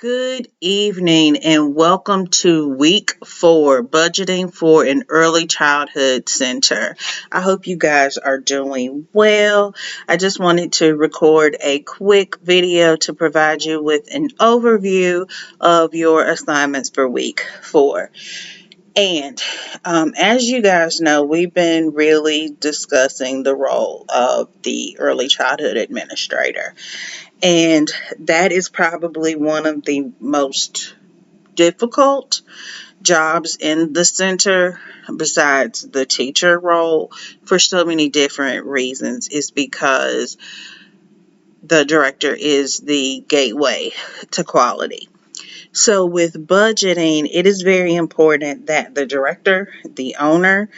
Good evening and welcome to week 4, budgeting for an early childhood center. I hope you guys are doing well. I just wanted to record a quick video to provide you with an overview of your assignments for week 4. And as you guys know, we've been really discussing the role of the early childhood administrator. And that is probably one of the most difficult jobs in the center besides the teacher role for so many different reasons. Is because the director is the gateway to quality. So with budgeting, it is very important that the director, the owner,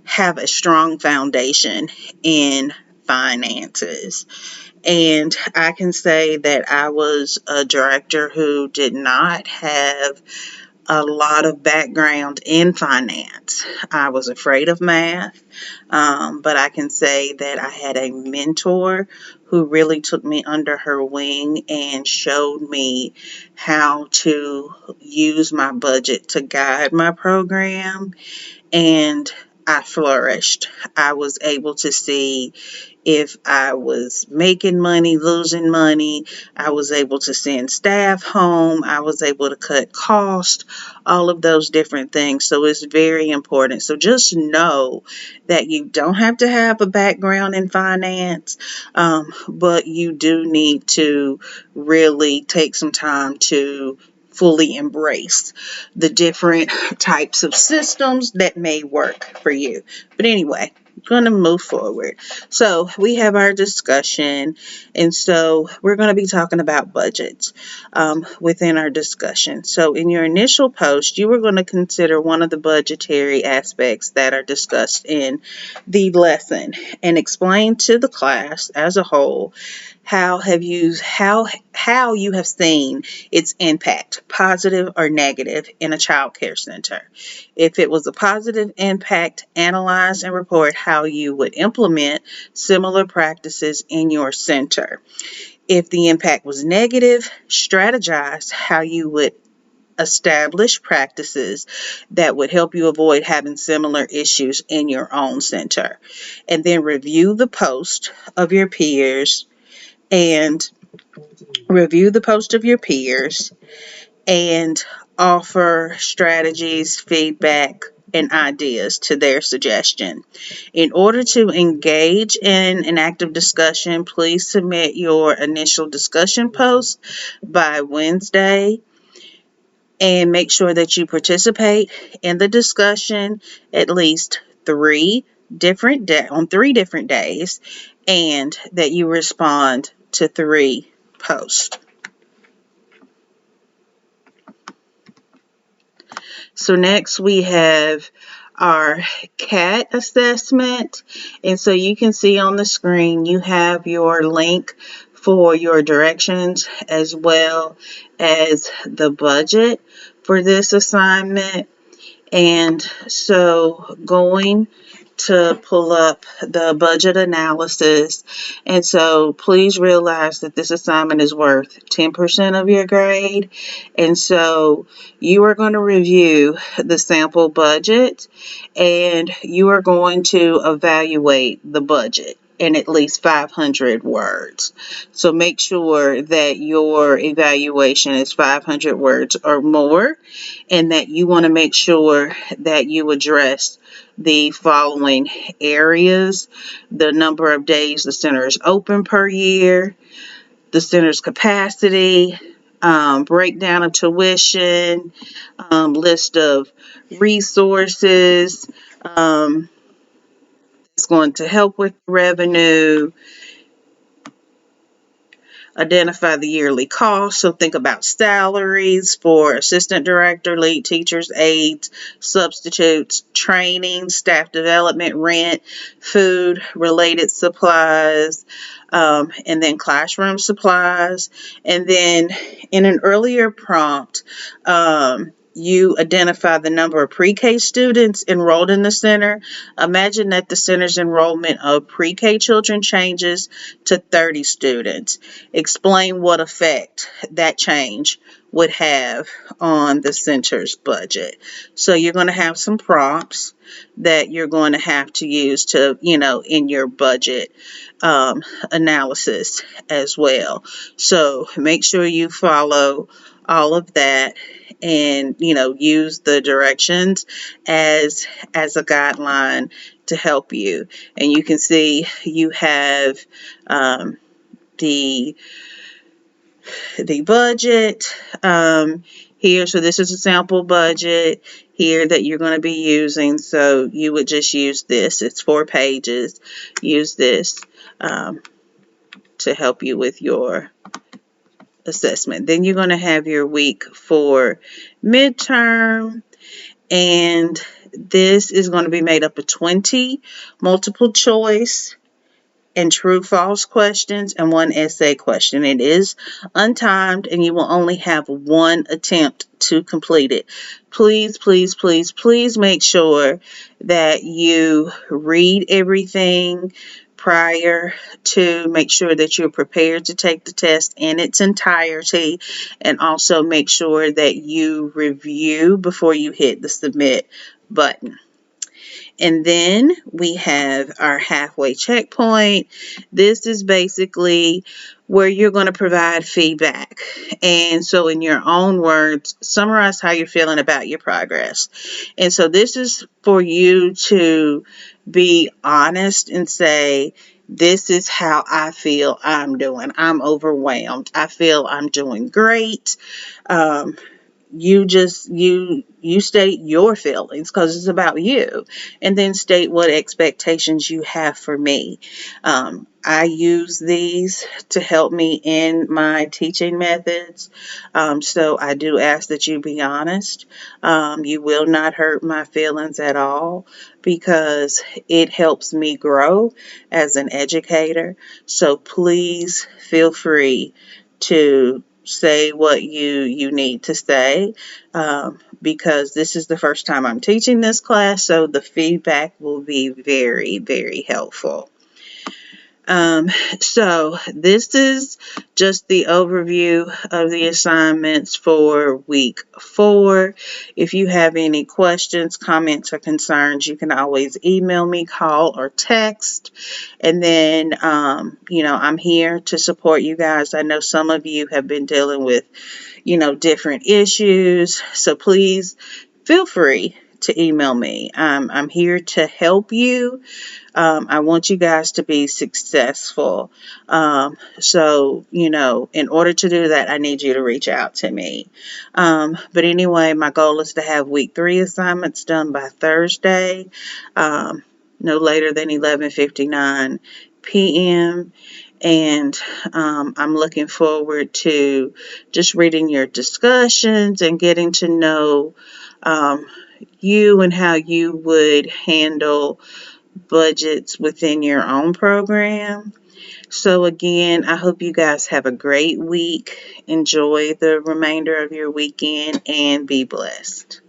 have a strong foundation in finances. And I can say that I was a director who did not have a lot of background in finance. I was afraid of math, but I can say that I had a mentor who really took me under her wing and showed me how to use my budget to guide my program, and I flourished. I was able to see if I was making money, losing money. I was able to send staff home. I was able to cut costs, all of those different things. So it's very important. So just know that you don't have to have a background in finance, but you do need to really take some time to fully embrace the different types of systems that may work for you. But anyway, going to move forward. So we have our discussion, and so we're going to be talking about budgets within our discussion. So in your initial post, you were going to consider one of the budgetary aspects that are discussed in the lesson and explain to the class as a whole how you have seen its impact, positive or negative, in a child care center. If it was a positive impact, analyze and report how you would implement similar practices in your center. If the impact was negative, strategize how you would establish practices that would help you avoid having similar issues in your own center. And then review the post of your peers and and offer strategies, feedback, and ideas to their suggestion. In order to engage in an active discussion, please submit your initial discussion post by Wednesday and make sure that you participate in the discussion at least on 3 different days, and that you respond to 3 posts. So next we have our CAT assessment, and so you can see on the screen you have your link for your directions as well as the budget for this assignment. And so going to pull up the budget analysis. And so please realize that this assignment is worth 10% of your grade. And so you are going to review the sample budget and you are going to evaluate the budget in at least 500 words. So make sure that your evaluation is 500 words or more, and that you want to make sure that you address the following areas: the number of days the center is open per year, the center's capacity, breakdown of tuition, list of resources, it's going to help with revenue, identify the yearly costs. So think about salaries for assistant director, lead teachers, aides, substitutes, training, staff development, rent, food, related supplies, and then classroom supplies. And then in an earlier prompt, you identify the number of pre-K students enrolled in the center. Imagine that the center's enrollment of pre-K children changes to 30 students. Explain what effect that change would have on the center's budget. So you're going to have some prompts that you're going to have to use to, in your budget analysis as well. So make sure you follow all of that and, use the directions as a guideline to help you. And you can see you have the budget here. So this is a sample budget here that you're going to be using. So you would just use this. It's 4 pages. Use this to help you with your assessment. Then you're going to have your week 4 midterm. And this is going to be made up of 20 multiple choice and true-false questions and 1 essay question. It is untimed and you will only have 1 attempt to complete it. Please, please, please, please make sure that you read everything prior to, make sure that you're prepared to take the test in its entirety, and also make sure that you review before you hit the submit button. And then we have our halfway checkpoint. This is basically where you're going to provide feedback. And so in your own words, summarize how you're feeling about your progress. And so this is for you to be honest and say, this is how I feel I'm doing. I'm overwhelmed. I feel I'm doing great. You state your feelings because it's about you, and then state what expectations you have for me. I use these to help me in my teaching methods, so I do ask that you be honest. You will not hurt my feelings at all because it helps me grow as an educator. So please feel free to say what you need to say, because this is the first time I'm teaching this class, so the feedback will be very, very helpful. So this is just the overview of the assignments for week 4. If you have any questions, comments, or concerns, you can always email me, call, or text. And then, I'm here to support you guys. I know some of you have been dealing with, different issues. So please feel free to email me. I'm here to help you. I want you guys to be successful. So, in order to do that, I need you to reach out to me. But anyway, my goal is to have week 3 assignments done by Thursday, no later than 11:59 p.m. And I'm looking forward to just reading your discussions and getting to know you and how you would handle budgets within your own program. So again, I hope you guys have a great week. Enjoy the remainder of your weekend and be blessed.